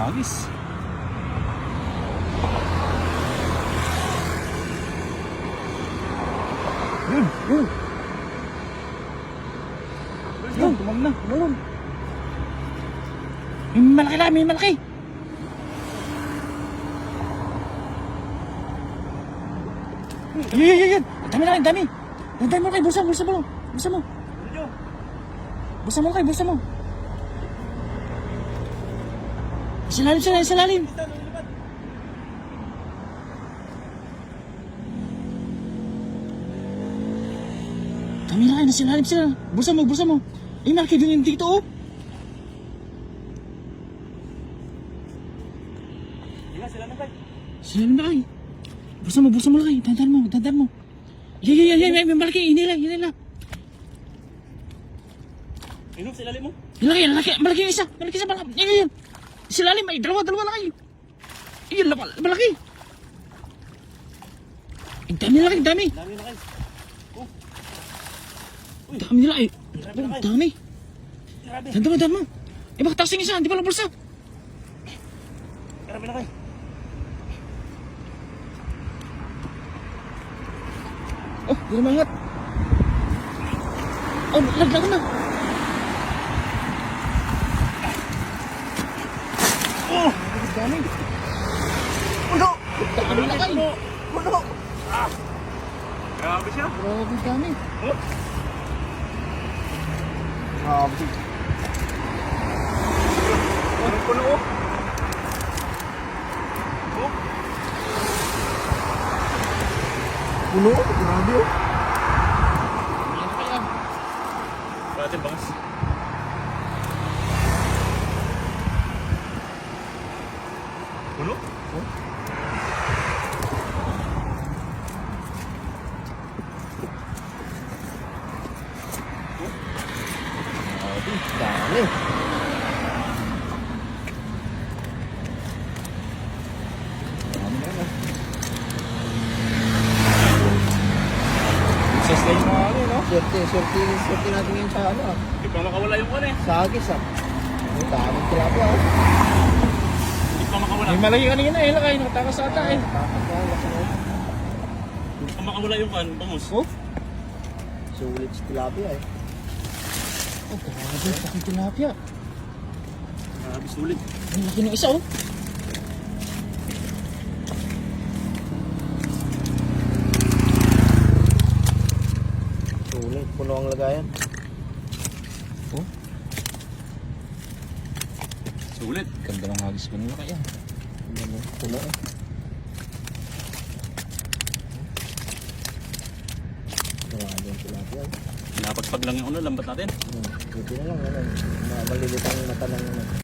hagis. Yun, yun. Yun, tumam na, tumalon. May malaki lang, may malaki. Yan. Dami na kayo, dami. Dami mo kayo, bulsa mo. Bulsa mo. Bulsa mo kayo, bulsa mo. Silalim. Dami na kayo, nasilalim sila. Bulsa mo. Eh, malaki din yung dito, oh. Silalim na kayo. Bulsa mo lang kayo. Dandan mo. Yan, may malaki. Hinila. Inom, silalim mo. Malaki isa. Yan. Silalim, ay dalawa na kayo. Yan, malaki. Ay, dami na kayo. Dami na kayo. Dami nila eh. Grabe na kayo. Dami. Grabe. Dandan mo. Eh, baka tasing isa. Di ba lang bulsa? Grabe na kayo. Oh, di na mangat. Oh, laglagan na. Oh! Dami. Puno! Dami na kayo. Puno! Ah! Grabe siya. Grabe dami. Oh! Grabe. Puno oh! Oh! Puno. Grabe oh. Yan kaya. Wala natin bangas. Puno? Oh. Grabe. Dami. Dami na. Success na yung mga ano, no? Swerte natin ngayon sa ano ah. Hindi pa makawala yung ano eh. Sa agis ah. Ang daming tilapia ah. Hindi pa makawala. May malaki kanina eh. Lakay, nakatakas sa ata eh. Hindi pa makawala yung kan, bangus. Oh? Sulit si tilapia eh. Oh, grabe. Laki tilapia. Grabe, sulit. Ang laki ng isa oh. Sulit. Puno ang lagayan. Oh? Sulit. Ganda ng hagis ko nila kaya. Puno eh. Grabe yung tilapia eh. Napagpag lang yung ano, lambat natin. Buti na lang, malilitang mata ng